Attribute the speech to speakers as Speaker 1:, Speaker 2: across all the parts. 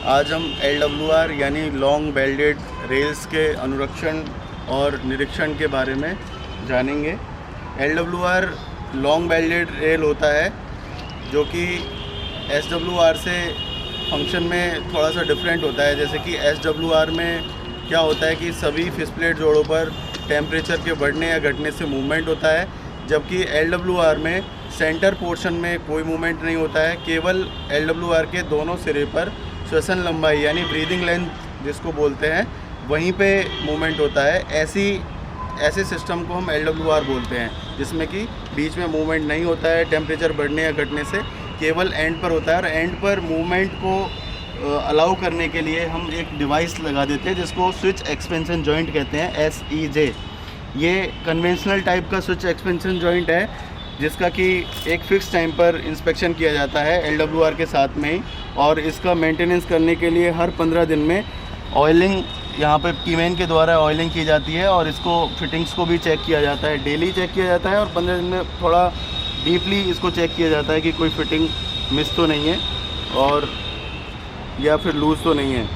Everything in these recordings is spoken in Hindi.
Speaker 1: आज हम LWR यानी लॉन्ग वेल्डेड रेल्स के अनुरक्षण और निरीक्षण के बारे में जानेंगे। LWR लॉन्ग वेल्डेड रेल होता है जो कि SWR से फंक्शन में थोड़ा सा डिफरेंट होता है। जैसे कि SWR में क्या होता है कि सभी फिसप्लेट जोड़ों पर टेम्परेचर के बढ़ने या घटने से मूवमेंट होता है, जबकि LWR में सेंटर पोर्शन में कोई मूवमेंट नहीं होता है। केवल LWR के दोनों सिरे पर श्वसन लंबाई यानी ब्रीदिंग लेंथ जिसको बोलते हैं वहीं पे मूवमेंट होता है। ऐसे सिस्टम को हम LWR बोलते हैं, जिसमें कि बीच में मूवमेंट नहीं होता है टेम्परेचर बढ़ने या घटने से, केवल एंड पर होता है। और एंड पर मूवमेंट को अलाउ करने के लिए हम एक डिवाइस लगा देते हैं जिसको स्विच एक्सपेंशन जॉइंट कहते हैं, SEJ। ये कन्वेंशनल टाइप का स्विच एक्सपेंशन जॉइंट है जिसका कि एक फ़िक्स टाइम पर इंस्पेक्शन किया जाता है LWR के साथ में ही, और इसका मेंटेनेंस करने के लिए हर 15 दिन में ऑयलिंग यहाँ पे कीमैन के द्वारा ऑयलिंग की जाती है, और इसको फिटिंग्स को भी चेक किया जाता है, डेली चेक किया जाता है, और 15 दिन में थोड़ा डीपली इसको चेक किया जाता है कि कोई फिटिंग मिस तो नहीं है और या फिर लूज़ तो नहीं है।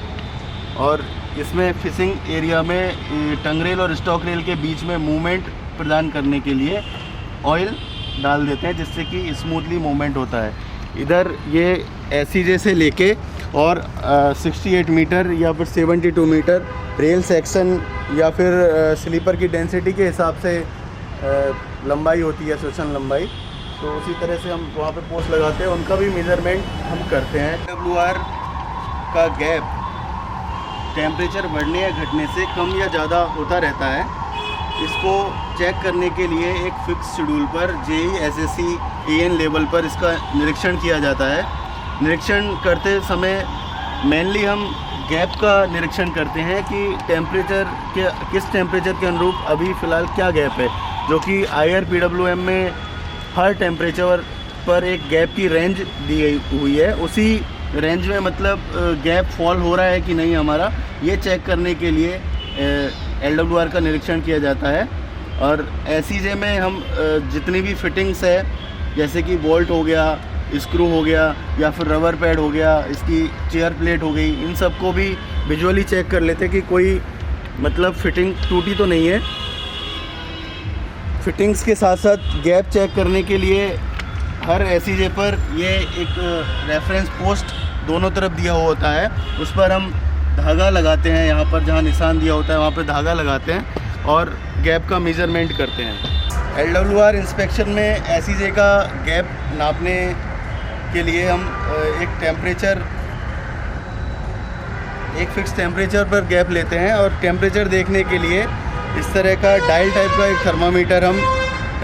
Speaker 1: और इसमें फिशिंग एरिया में टंग रेल और स्टॉक रेल के बीच में मूवमेंट प्रदान करने के लिए ऑयल डाल देते हैं, जिससे कि स्मूथली मूवमेंट होता है। इधर ये SEJ से लेके और 68 मीटर या फिर 72 मीटर रेल सेक्शन या फिर स्लीपर की डेंसिटी के हिसाब से लंबाई होती है, श्वसन लंबाई। तो उसी तरह से हम वहाँ पे पोस्ट लगाते हैं, उनका भी मेज़रमेंट हम करते हैं। LWR का गैप टेम्परेचर बढ़ने या घटने से कम या ज़्यादा होता रहता है। इसको चेक करने के लिए एक फ़िक्स शेड्यूल पर JEE SSC AN लेवल पर इसका निरीक्षण किया जाता है। निरीक्षण करते समय मेनली हम गैप का निरीक्षण करते हैं कि किस टेम्परेचर के अनुरूप अभी फ़िलहाल क्या गैप है, जो कि IRPWM में हर टेम्परेचर पर एक गैप की रेंज दी गई हुई है। उसी रेंज में मतलब गैप फॉल हो रहा है कि नहीं हमारा, ये चेक करने के लिए LWR का निरीक्षण किया जाता है। और SEJ में हम जितनी भी फिटिंग्स है, जैसे कि बोल्ट हो गया, स्क्रू हो गया, या फिर रबर पैड हो गया, इसकी चेयर प्लेट हो गई, इन सब को भी विजुअली चेक कर लेते हैं कि कोई मतलब फिटिंग टूटी तो नहीं है। फिटिंग्स के साथ साथ गैप चेक करने के लिए हर SEJ पर ये एक रेफरेंस पोस्ट दोनों तरफ दिया हुआ होता है, उस पर हम धागा लगाते हैं। यहाँ पर जहाँ निशान दिया होता है वहाँ पर धागा लगाते हैं और गैप का मेज़रमेंट करते हैं। LWR इंस्पेक्शन में SEJ का गैप नापने के लिए हम एक फ़िक्स टेम्परेचर पर गैप लेते हैं, और टेम्परेचर देखने के लिए इस तरह का डायल टाइप का एक थर्मामीटर हम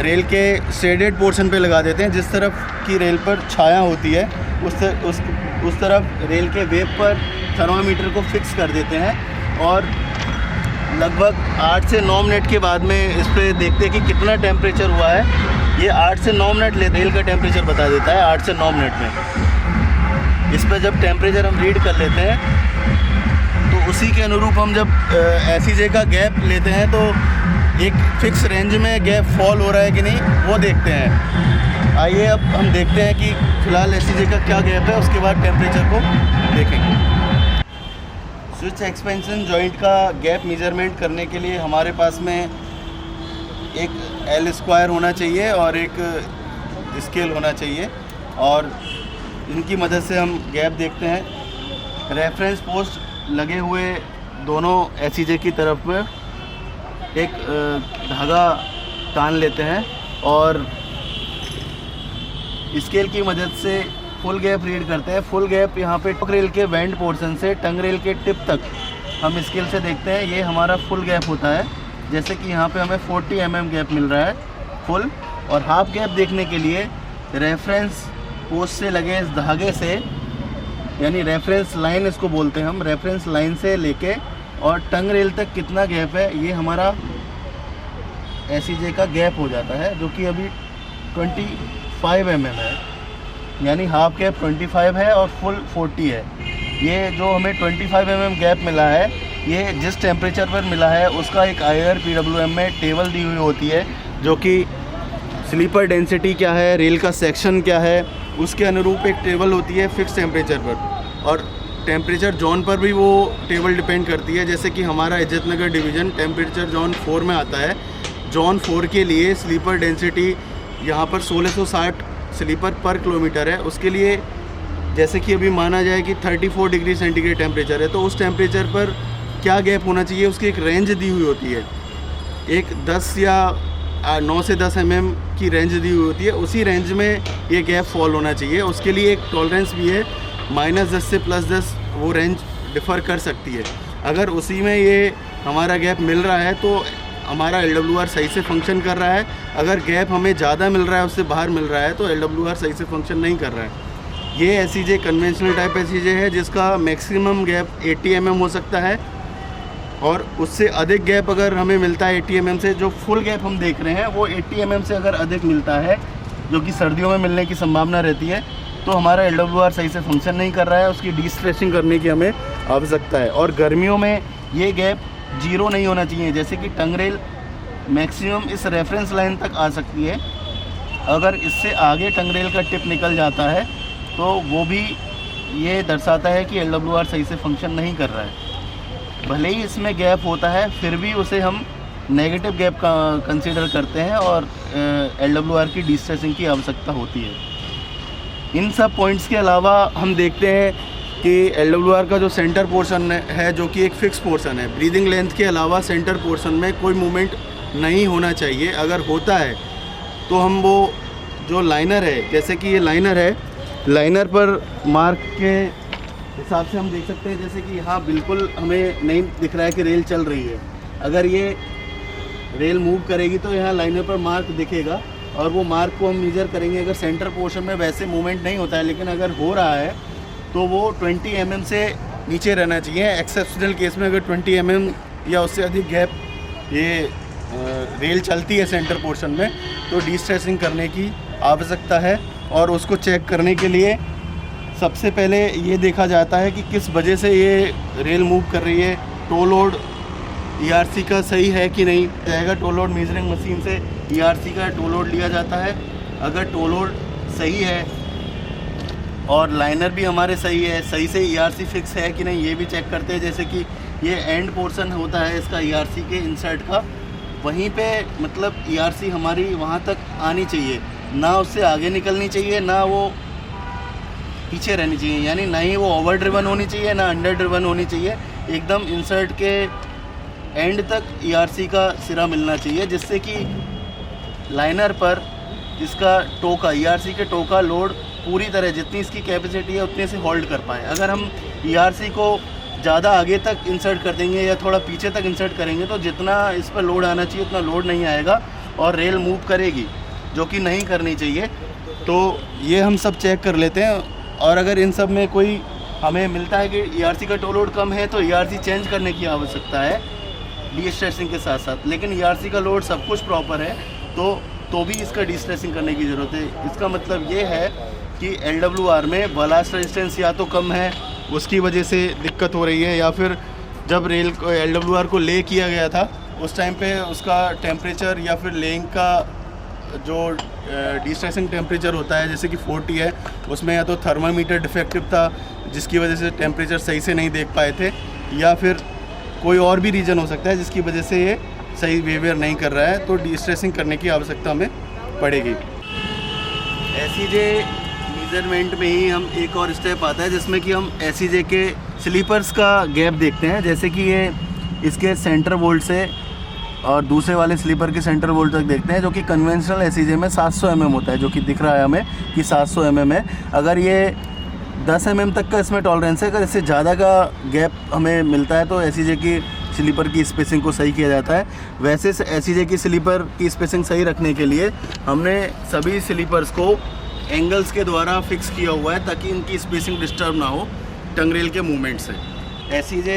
Speaker 1: रेल के शेडेड पोर्शन पे लगा देते हैं। जिस तरफ की रेल पर छाया होती है उस तरफ रेल के वेब पर थर्मामीटर को फिक्स कर देते हैं, और लगभग 8 से 9 मिनट के बाद में इस पर देखते हैं कि कितना टेम्परेचर हुआ है। ये 8 से 9 मिनट रेल का टेम्परेचर बता देता है, 8 से 9 मिनट में। इस पर जब टेम्परेचर हम रीड कर लेते हैं तो उसी के अनुरूप हम जब SEJ का गैप लेते हैं तो एक फ़िक्स रेंज में गैप फॉल हो रहा है कि नहीं वो देखते हैं। आइए अब हम देखते हैं कि फ़िलहाल SEJ का क्या गैप है, उसके बाद टेम्परेचर को देखेंगे। स्विच एक्सपेंशन जॉइंट का गैप मेज़रमेंट करने के लिए हमारे पास में एक L² होना चाहिए और एक स्केल होना चाहिए, और इनकी मदद से हम गैप देखते हैं। रेफरेंस पोस्ट लगे हुए दोनों SEJ की तरफ में एक धागा तान लेते हैं, और स्केल की मदद से फुल गैप रीड करते हैं। फुल गैप यहाँ पे टंग रेल के वेंड पोर्शन से टंग रेल के टिप तक हम स्केल से देखते हैं, ये हमारा फुल गैप होता है। जैसे कि यहाँ पे हमें 40 mm गैप मिल रहा है फुल, और हाफ गैप देखने के लिए रेफरेंस पोस्ट से लगे इस धागे से, यानी रेफरेंस लाइन इसको बोलते हैं हम, रेफरेंस लाइन से लेके और टंग रेल तक कितना गैप है, ये हमारा SEJ का गैप हो जाता है, जो कि अभी 25 mm है। यानी हाफ गैप 25 है और फुल 40 है। ये जो हमें 25 mm गैप मिला है, ये जिस टेम्परेचर पर मिला है उसका एक IRPWM में टेबल दी हुई होती है, जो कि स्लीपर डेंसिटी क्या है, रेल का सेक्शन क्या है, उसके अनुरूप एक टेबल होती है फिक्स टेम्परेचर पर। और टेम्परेचर जोन पर भी वो टेबल डिपेंड करती है। जैसे कि हमारा इज्जत नगर डिवीज़न टेम्परेचर जोन 4 में आता है। जोन 4 के लिए स्लीपर डेंसिटी यहाँ पर 1660 स्लीपर पर किलोमीटर है। उसके लिए जैसे कि अभी माना जाए कि 34 डिग्री सेंटीग्रेड टेम्परेचर है, तो उस टेम्परेचर पर क्या गैप होना चाहिए, उसकी एक रेंज दी हुई होती है। एक 10 या 9 से 10 mm की रेंज दी हुई होती है। उसी रेंज में ये गैप फॉल होना चाहिए। उसके लिए एक टॉलरेंस भी है, -10 से +10 वो रेंज डिफ़र कर सकती है। अगर उसी में ये हमारा गैप मिल रहा है तो हमारा LWR सही से फंक्शन कर रहा है। अगर गैप हमें ज़्यादा मिल रहा है, उससे बाहर मिल रहा है, तो LWR सही से फंक्शन नहीं कर रहा है। ये SEJ कन्वेंशनल टाइप SEJ है जिसका मैक्सिमम गैप 80 mm हो सकता है, और उससे अधिक गैप अगर हमें मिलता है 80 mm से, जो फुल गैप हम देख रहे हैं वो 80 mm से अगर अधिक मिलता है, जो कि सर्दियों में मिलने की संभावना रहती है, तो हमारा LWR सही से फंक्शन नहीं कर रहा है। उसकी डिस्ट्रेसिंग करने की हमें आवश्यकता है। और गर्मियों में ये गैप 0 नहीं होना चाहिए। जैसे कि टंग रेल मैक्सिमम इस रेफरेंस लाइन तक आ सकती है। अगर इससे आगे टंग रेल का टिप निकल जाता है तो वो भी ये दर्शाता है कि LWR सही से फंक्शन नहीं कर रहा है। भले ही इसमें गैप होता है, फिर भी उसे हम नेगेटिव गैप का कंसीडर करते हैं और LWR की डिस्ट्रेसिंग की आवश्यकता होती है। इन सब पॉइंट्स के अलावा हम देखते हैं कि LWR का जो सेंटर पोर्शन है, जो कि एक फ़िक्स पोर्शन है, ब्रीदिंग लेंथ के अलावा सेंटर पोर्शन में कोई मूवमेंट नहीं होना चाहिए। अगर होता है तो हम वो जो लाइनर है, जैसे कि ये लाइनर है, लाइनर पर मार्क के हिसाब से हम देख सकते हैं, जैसे कि यहाँ बिल्कुल हमें नहीं दिख रहा है कि रेल चल रही है। अगर ये रेल मूव करेगी तो यहाँ लाइनर पर मार्क दिखेगा, और वो मार्क को हम मेजर करेंगे। अगर सेंटर पोर्शन में वैसे मूवमेंट नहीं होता है, लेकिन अगर हो रहा है तो वो 20 mm से नीचे रहना चाहिए। एक्सेप्शनल केस में अगर 20 mm या उससे अधिक गैप ये रेल चलती है सेंटर पोर्शन में, तो डिस्ट्रेसिंग करने की आवश्यकता है। और उसको चेक करने के लिए सबसे पहले ये देखा जाता है कि किस वजह से ये रेल मूव कर रही है। टो लोड ERC का सही है कि नहीं जाएगा। टो लोड मेजरिंग मशीन से ERC का टो लोड लिया जाता है। अगर टो लोड सही है और लाइनर भी हमारे सही है, सही से ERC फिक्स है कि नहीं, ये भी चेक करते हैं। जैसे कि ये एंड पोर्शन होता है इसका ERC के इंसर्ट का, वहीं पे मतलब ERC हमारी वहाँ तक आनी चाहिए, ना उससे आगे निकलनी चाहिए, ना वो पीछे रहनी चाहिए। यानी ना ही वो ओवर ड्रिवन होनी चाहिए, ना अंडर ड्रिवन होनी चाहिए। एकदम इंसर्ट के एंड तक ERC का सिरा मिलना चाहिए, जिससे कि लाइनर पर इसका टो का ERC के टो का लोड पूरी तरह जितनी इसकी कैपेसिटी है उतने से होल्ड कर पाए। अगर हम ERC को ज़्यादा आगे तक इंसर्ट कर देंगे या थोड़ा पीछे तक इंसर्ट करेंगे तो जितना इस पर लोड आना चाहिए उतना लोड नहीं आएगा और रेल मूव करेगी, जो कि नहीं करनी चाहिए। तो ये हम सब चेक कर लेते हैं। और अगर इन सब में कोई हमें मिलता है कि ERC का टो लोड कम है तो ERC चेंज करने की आवश्यकता है डिस्ट्रेसिंग के साथ साथ। लेकिन ERC का लोड सब कुछ प्रॉपर है तो भी इसका डिस्ट्रेसिंग करने की ज़रूरत है। इसका मतलब ये है कि LWR में बलास्ट रेजिस्टेंस या तो कम है, उसकी वजह से दिक्कत हो रही है, या फिर जब रेल को LWR को ले किया गया था उस टाइम पे उसका टेम्परेचर या फिर लेइंग का जो डिस्ट्रेसिंग टेम्परेचर होता है जैसे कि 40 है, उसमें या तो थर्मामीटर डिफेक्टिव था जिसकी वजह से टेम्परेचर सही से नहीं देख पाए थे, या फिर कोई और भी रीज़न हो सकता है जिसकी वजह से ये सही बिहेवियर नहीं कर रहा है। तो डिस्ट्रेसिंग करने की आवश्यकता हमें पड़ेगी। SEJ मेजरमेंट में ही हम एक और स्टेप आता है जिसमें कि हम SEJ के स्लीपर्स का गैप देखते हैं। जैसे कि ये इसके सेंटर बोल्ट से और दूसरे वाले स्लीपर के सेंटर बोल्ट तक देखते हैं, जो कि कन्वेंशनल SEJ में 700 mm होता है, जो कि दिख रहा है हमें कि 700 mm है। अगर ये 10 mm तक का इसमें टॉलरेंस है, अगर इससे ज़्यादा का गैप हमें मिलता है तो SEJ की स्लीपर की स्पेसिंग को सही किया जाता है। वैसे SEJ की स्लीपर की स्पेसिंग सही रखने के लिए हमने सभी स्लीपर्स को एंगल्स के द्वारा फिक्स किया हुआ है ताकि इनकी स्पेसिंग डिस्टर्ब ना हो टंग रेल के मूवमेंट से। SEJ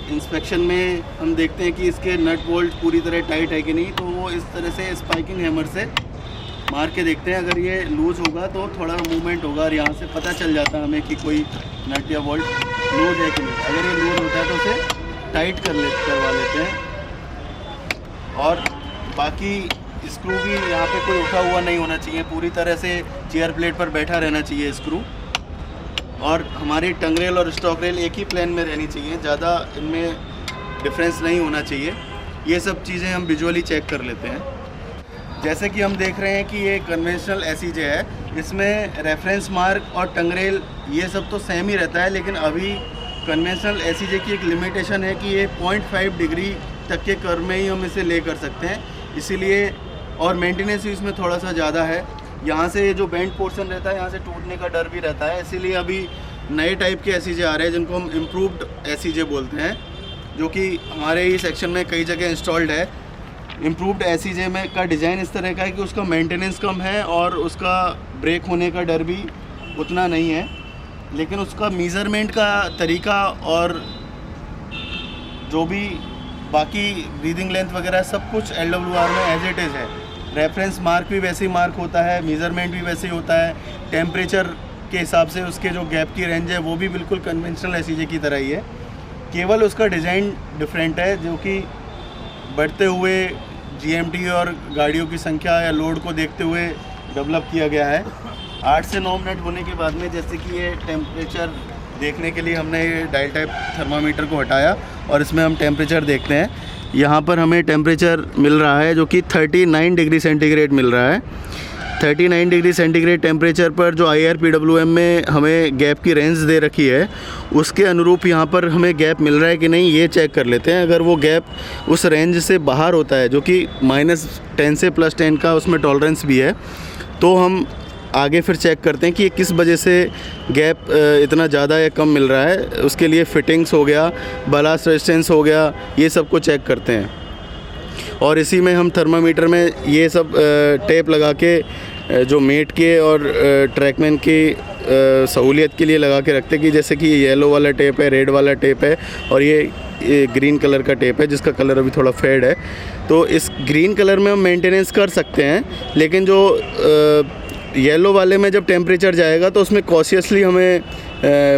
Speaker 1: इंस्पेक्शन में हम देखते हैं कि इसके नट बोल्ट पूरी तरह टाइट है कि नहीं, तो वो इस तरह से स्पाइकिंग हैमर से मार के देखते हैं। अगर ये लूज़ होगा तो थोड़ा मूवमेंट होगा और यहाँ से पता चल जाता है हमें कि कोई नट या बोल्ट लूज़ है कि नहीं। अगर ये लूज़ होता है तो उसे टाइट करवा लेते हैं। और बाकी स्क्रू भी यहाँ पे कोई उठा हुआ नहीं होना चाहिए, पूरी तरह से चेयर प्लेट पर बैठा रहना चाहिए स्क्रू। और हमारी टंग रेल और स्टॉक रेल एक ही प्लेन में रहनी चाहिए, ज़्यादा इनमें डिफरेंस नहीं होना चाहिए। ये सब चीज़ें हम विजुअली चेक कर लेते हैं। जैसे कि हम देख रहे हैं कि ये कन्वेंशनल एसीजे है, इसमें रेफरेंस मार्क और टंग रेल ये सब तो सेम ही रहता है, लेकिन अभी कन्वेंशनल एसीजे की एक लिमिटेशन है कि ये 0.5 डिग्री तक के कर्व में ही हम इसे ले कर सकते हैं, इसीलिए। और मेंटेनेंस भी इसमें थोड़ा सा ज़्यादा है। यहाँ से जो बेंड पोर्शन रहता है यहाँ से टूटने का डर भी रहता है, इसीलिए अभी नए टाइप के एसीजे आ रहे हैं जिनको हम इम्प्रूव्ड एसीजे बोलते हैं, जो कि हमारे ही सेक्शन में कई जगह इंस्टॉल्ड है। इम्प्रूव्ड एसीजे में का डिज़ाइन इस तरह का है कि उसका मेंटेनेंस कम है और उसका ब्रेक होने का डर भी उतना नहीं है, लेकिन उसका मेज़रमेंट का तरीका और जो भी बाकी ब्रीदिंग लेंथ वगैरह सब कुछ LWR में एज इट इज़ है। रेफरेंस मार्क भी वैसे ही मार्क होता है, मेज़रमेंट भी वैसे ही होता है, टेम्परेचर के हिसाब से उसके जो गैप की रेंज है वो भी बिल्कुल कन्वेंशनल एसीजे की तरह ही है। केवल उसका डिज़ाइन डिफरेंट है, जो कि बढ़ते हुए GMT और गाड़ियों की संख्या या लोड को देखते हुए डेवलप किया गया है। 8 से 9 मिनट होने के बाद में जैसे कि ये टेम्परेचर देखने के लिए हमने ये डायल टाइप थर्मामीटर को हटाया और इसमें हम टेम्परेचर देखते हैं। यहाँ पर हमें टेम्परेचर मिल रहा है जो कि 39 डिग्री सेंटीग्रेड मिल रहा है। 39 डिग्री सेंटीग्रेड टेम्परेचर पर जो IRPWM में हमें गैप की रेंज दे रखी है उसके अनुरूप यहाँ पर हमें गैप मिल रहा है कि नहीं, ये चेक कर लेते हैं। अगर वो गैप उस रेंज से बाहर होता है, जो कि -10 से +10 का उसमें टॉलरेंस भी है, तो हम आगे फिर चेक करते हैं कि ये किस वजह से गैप इतना ज़्यादा या कम मिल रहा है। उसके लिए फिटिंग्स हो गया, बलास्ट रेजिस्टेंस हो गया, ये सब को चेक करते हैं। और इसी में हम थर्मामीटर में ये सब टेप लगा के जो मेट के और ट्रैकमैन की सहूलियत के लिए लगा के रखते हैं कि जैसे कि ये येलो वाला टेप है, रेड वाला टेप है और ये ग्रीन कलर का टेप है जिसका कलर अभी थोड़ा फेड है। तो इस ग्रीन कलर में हम मेंटेनेंस कर सकते हैं, लेकिन जो येलो वाले में जब टेम्परेचर जाएगा तो उसमें कॉशियसली हमें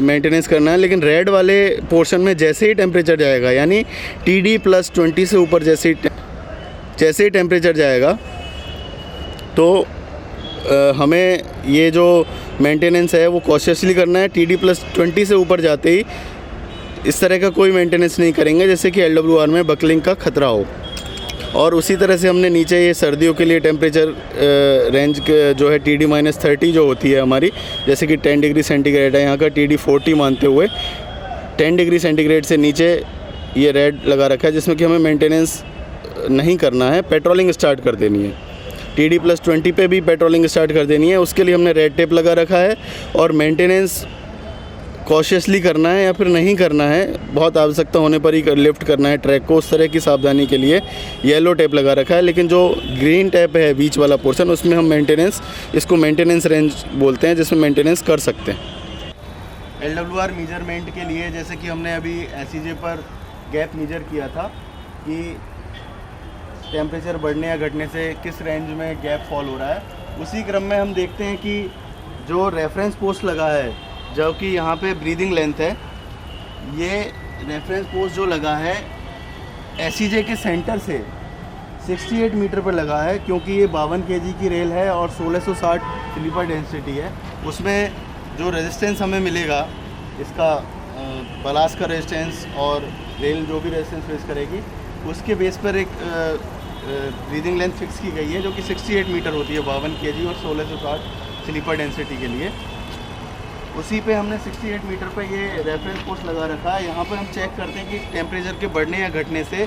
Speaker 1: मेंटेनेंस करना है। लेकिन रेड वाले पोर्शन में जैसे ही टेम्परेचर जाएगा, यानी TD+20 से ऊपर जैसे ही टेम्परेचर जाएगा, तो हमें ये जो मेंटेनेंस है वो कॉशियसली करना है। TD+20 से ऊपर जाते ही इस तरह का कोई मेंटेनेंस नहीं करेंगे जैसे कि LWR में बकलिंग का ख़तरा हो। और उसी तरह से हमने नीचे ये सर्दियों के लिए टेम्परेचर रेंज जो है TD-30 जो होती है हमारी, जैसे कि 10 डिग्री सेंटीग्रेड है, यहाँ का TD40 मानते हुए 10 डिग्री सेंटीग्रेड से नीचे ये रेड लगा रखा है जिसमें कि हमें मेंटेनेंस नहीं करना है, पेट्रोलिंग स्टार्ट कर देनी है। TD+20 पे भी पेट्रोलिंग स्टार्ट कर देनी है, उसके लिए हमने रेड टेप लगा रखा है। और मेंटेनेंस कॉशियसली करना है या फिर नहीं करना है, बहुत आवश्यकता होने पर ही लिफ्ट करना है ट्रैक को, उस तरह की सावधानी के लिए येलो टेप लगा रखा है। लेकिन जो ग्रीन टेप है बीच वाला पोर्शन, उसमें हम इसको मेंटेनेंस रेंज बोलते हैं, जिसमें मेंटेनेंस कर सकते हैं। LWR मेजरमेंट के लिए जैसे कि हमने अभी एसीजे पर गैप मेजर किया था कि टेम्परेचर बढ़ने या घटने से किस रेंज में गैप फॉल हो रहा है, उसी क्रम में हम देखते हैं कि जो रेफरेंस पोस्ट लगा है, जो कि यहाँ पे ब्रीदिंग लेंथ है, ये रेफरेंस पोस्ट जो लगा है एसीजे के सेंटर से 68 मीटर पर लगा है, क्योंकि ये 52 kg की रेल है और 1660 स्लीपर डेंसिटी है। उसमें जो रेजिस्टेंस हमें मिलेगा, इसका बलास्ट का रेजिस्टेंस और रेल जो भी रेजिस्टेंस फेस करेगी, उसके बेस पर एक ब्रीदिंग लेंथ फिक्स की गई है जो कि 68 मीटर होती है 52 kg और 1660 स्लीपर डेंसिटी के लिए। उसी पे हमने 68 मीटर पे ये रेफरेंस पोस्ट लगा रखा है। यहाँ पर हम चेक करते हैं कि टेम्परेचर के बढ़ने या घटने से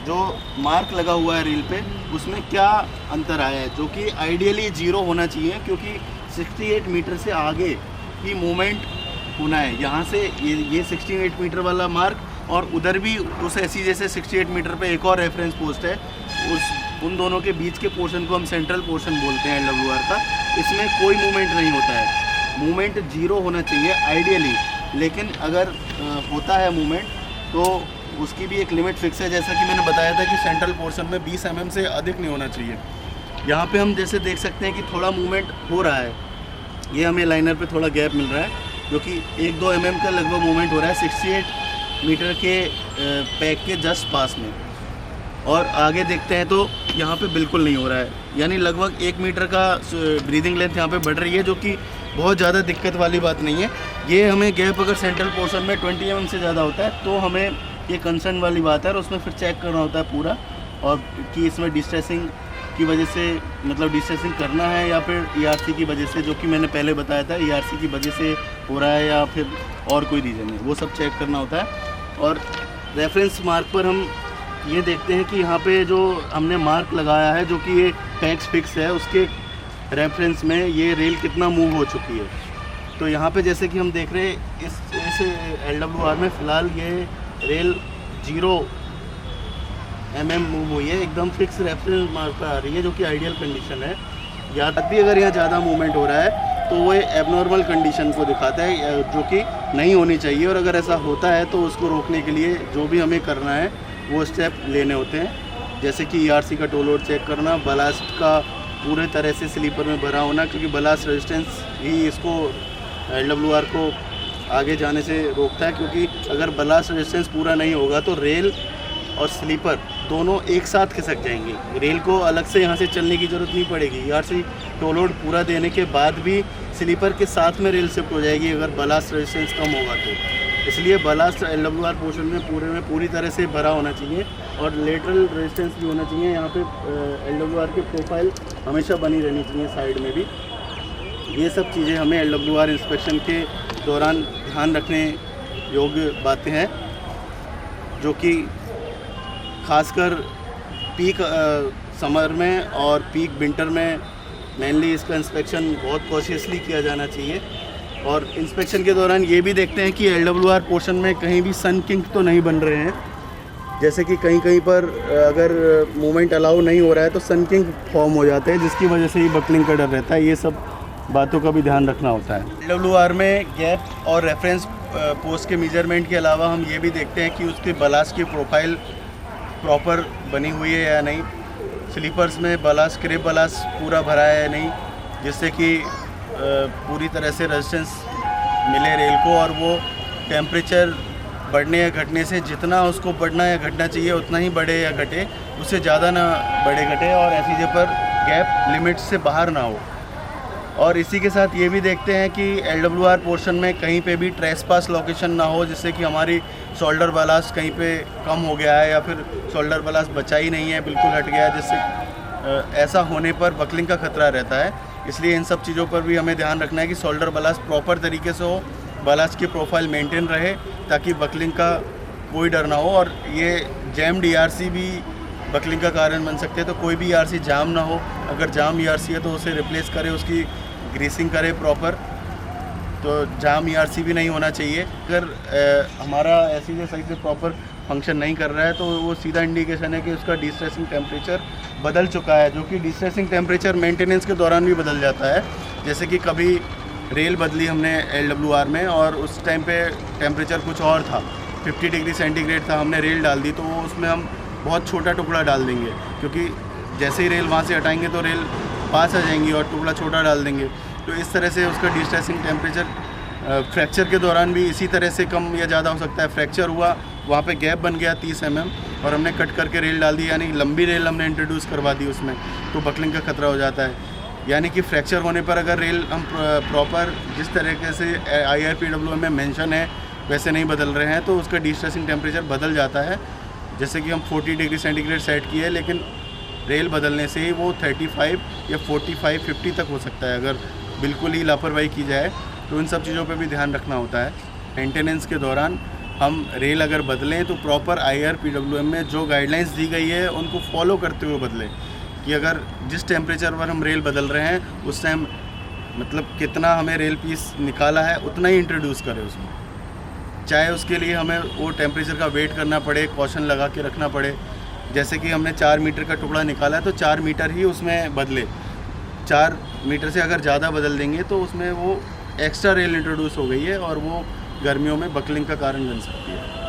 Speaker 1: जो मार्क लगा हुआ है रील पे, उसमें क्या अंतर आया है, जो कि आइडियली 0 होना चाहिए, क्योंकि 68 मीटर से आगे की मूवमेंट होना है। यहाँ से ये 68 मीटर वाला मार्क और उधर भी उस एसीजे से 68 मीटर पे एक और रेफरेंस पोस्ट है, उन दोनों के बीच के पोर्शन को हम सेंट्रल पोर्शन बोलते हैं LWR का। इसमें कोई मूवमेंट नहीं होता है, मूवमेंट 0 होना चाहिए आइडियली, लेकिन अगर होता है मूवमेंट तो उसकी भी एक लिमिट फिक्स है। जैसा कि मैंने बताया था कि सेंट्रल पोर्शन में 20 mm से अधिक नहीं होना चाहिए। यहाँ पे हम जैसे देख सकते हैं कि थोड़ा मूवमेंट हो रहा है, ये हमें लाइनर पे थोड़ा गैप मिल रहा है, जो कि 1-2 mm का लगभग मूवमेंट हो रहा है 68 मीटर के पैक के जस्ट पास में। और आगे देखते हैं तो यहाँ पे बिल्कुल नहीं हो रहा है, यानी लगभग 1 मीटर का ब्रीदिंग लेंथ यहाँ पे बढ़ रही है, जो कि बहुत ज़्यादा दिक्कत वाली बात नहीं है। ये हमें गैप अगर सेंट्रल पोर्शन में 20 mm से ज़्यादा होता है तो हमें ये कंसर्न वाली बात है, और उसमें फिर चेक करना होता है पूरा, और कि इसमें डिस्ट्रेसिंग की वजह से, मतलब डिस्ट्रेसिंग करना है या फिर ERC की वजह से, जो कि मैंने पहले बताया था ERC की वजह से हो रहा है या फिर और कोई रीज़न है, वो सब चेक करना होता है। और रेफरेंस मार्क पर हम ये देखते हैं कि यहाँ पे जो हमने मार्क लगाया है, जो कि ये पैक्स फिक्स है, उसके रेफरेंस में ये रेल कितना मूव हो चुकी है। तो यहाँ पे जैसे कि हम देख रहे हैं इस LWR में फ़िलहाल ये रेल 0 mm मूव हुई है, एकदम फिक्स रेफरेंस मार्क पर आ रही है, जो कि आइडियल कंडीशन है। या तब भी अगर यहाँ ज़्यादा मूवमेंट हो रहा है तो वो एबनॉर्मल कंडीशन को दिखाता है, जो कि नहीं होनी चाहिए। और अगर ऐसा होता है तो उसको रोकने के लिए जो भी हमें करना है वो स्टेप लेने होते हैं, जैसे कि ERC का टो लोड चेक करना, बलास्ट का पूरे तरह से स्लीपर में भरा होना, क्योंकि बलास्ट रेजिस्टेंस ही इसको LWR को आगे जाने से रोकता है। क्योंकि अगर बलास्ट रेजिस्टेंस पूरा नहीं होगा तो रेल और स्लीपर दोनों एक साथ खिसक जाएंगे, रेल को अलग से यहाँ से चलने की ज़रूरत नहीं पड़ेगी। ERC टो लोड पूरा देने के बाद भी स्लीपर के साथ में रेल शिफ्ट हो जाएगी अगर बलास्ट रेजिस्टेंस कम होगा तो। इसलिए बलास्ट LWR पोर्शन में पूरी तरह से भरा होना चाहिए, और लेटरल रेजिस्टेंस भी होना चाहिए। यहाँ पे LWR की प्रोफाइल हमेशा बनी रहनी चाहिए साइड में भी। ये सब चीज़ें हमें LWR इंस्पेक्शन के दौरान ध्यान रखने योग्य बातें हैं, जो कि खासकर पीक समर में और पीक विंटर में मेनली इसका इंस्पेक्शन बहुत कॉशियसली किया जाना चाहिए। और इंस्पेक्शन के दौरान ये भी देखते हैं कि LWR पोर्शन में कहीं भी सन किंक तो नहीं बन रहे हैं, जैसे कि कहीं पर अगर मूवमेंट अलाउ नहीं हो रहा है तो सन किंक फॉर्म हो जाते हैं, जिसकी वजह से ही बकलिंग का डर रहता है। ये सब बातों का भी ध्यान रखना होता है। LWR में गैप और रेफरेंस पोस्ट के मेजरमेंट के अलावा हम ये भी देखते हैं कि उसके बलास्ट की प्रोफाइल प्रॉपर बनी हुई है या नहीं, स्लीपर्स में बलास्ट क्रेप बलास्ट पूरा भरा है या नहीं, जिससे कि पूरी तरह से रेजिस्टेंस मिले रेल को, और वो टेम्परेचर बढ़ने या घटने से जितना उसको बढ़ना या घटना चाहिए उतना ही बढ़े या घटे, उससे ज़्यादा ना बढ़े घटे, और ऐसी जगह पर गैप लिमिट से बाहर ना हो। और इसी के साथ ये भी देखते हैं कि LWR पोर्शन में कहीं पे भी ट्रेसपास लोकेशन ना हो, जिससे कि हमारी शोल्डर बलास्ट कहीं पे कम हो गया है या फिर शोल्डर बलास्ट बचा ही नहीं है, बिल्कुल हट गया है, जिससे ऐसा होने पर बकलिंग का खतरा रहता है। इसलिए इन सब चीज़ों पर भी हमें ध्यान रखना है कि शोल्डर बलास्ट प्रॉपर तरीके से हो, बलास्ट की प्रोफाइल मेंटेन रहे, ताकि बकलिंग का कोई डर ना हो। और ये जैम्ड ERC भी बकलिंग का कारण बन सकते हैं, तो कोई भी ERC जाम ना हो। अगर जाम ERC है तो उसे रिप्लेस करें, उसकी ग्रीसिंग करें प्रॉपर, तो जाम ERC भी नहीं होना चाहिए। अगर हमारा ऐसी सही से प्रॉपर फंक्शन नहीं कर रहा है तो वो सीधा इंडिकेशन है कि उसका डिस्ट्रेसिंग टेम्परेचर बदल चुका है, जो कि डिस्ट्रेसिंग टेम्परेचर मेंटेनेंस के दौरान भी बदल जाता है। जैसे कि कभी रेल बदली हमने LWR में और उस टाइम पे टेम्परेचर कुछ और था, 50 डिग्री सेंटीग्रेड था, हमने रेल डाल दी, तो उसमें हम बहुत छोटा टुकड़ा डाल देंगे, क्योंकि जैसे ही रेल वहाँ से हटाएंगे तो रेल पास आ जाएंगी और टुकड़ा छोटा डाल देंगे। तो इस तरह से उसका डिस्ट्रेसिंग टेम्परेचर फ्रैक्चर के दौरान भी इसी तरह से कम या ज़्यादा हो सकता है। फ्रैक्चर हुआ, वहाँ पे गैप बन गया 30 mm और हमने कट करके रेल डाल दी, यानी लंबी रेल हमने इंट्रोड्यूस करवा दी उसमें, तो बकलिंग का खतरा हो जाता है। यानी कि फ्रैक्चर होने पर अगर रेल हम प्रॉपर जिस तरीके से IRPWM में मेंशन है वैसे नहीं बदल रहे हैं, तो उसका डिस्ट्रेसिंग टेम्परेचर बदल जाता है। जैसे कि हम 40 डिग्री सेंटीग्रेड सेट किए, लेकिन रेल बदलने से ही वो 35 या 45, 50 तक हो सकता है, अगर बिल्कुल ही लापरवाही की जाए। तो इन सब चीज़ों पे भी ध्यान रखना होता है। मेंटेनेंस के दौरान हम रेल अगर बदलें तो प्रॉपर IRPWM में जो गाइडलाइंस दी गई है उनको फॉलो करते हुए बदलें, कि अगर जिस टेम्परेचर पर हम रेल बदल रहे हैं उस टाइम मतलब कितना हमें रेल पीस निकाला है उतना ही इंट्रोड्यूस करें उसमें, चाहे उसके लिए हमें वो टेम्परेचर का वेट करना पड़े, कॉशन लगा के रखना पड़े। जैसे कि हमने 4 मीटर का टुकड़ा निकाला है तो 4 मीटर ही उसमें बदले, 4 मीटर से अगर ज़्यादा बदल देंगे तो उसमें वो एक्स्ट्रा रेल इंट्रोड्यूस हो गई है और वो गर्मियों में बकलिंग का कारण बन सकती है।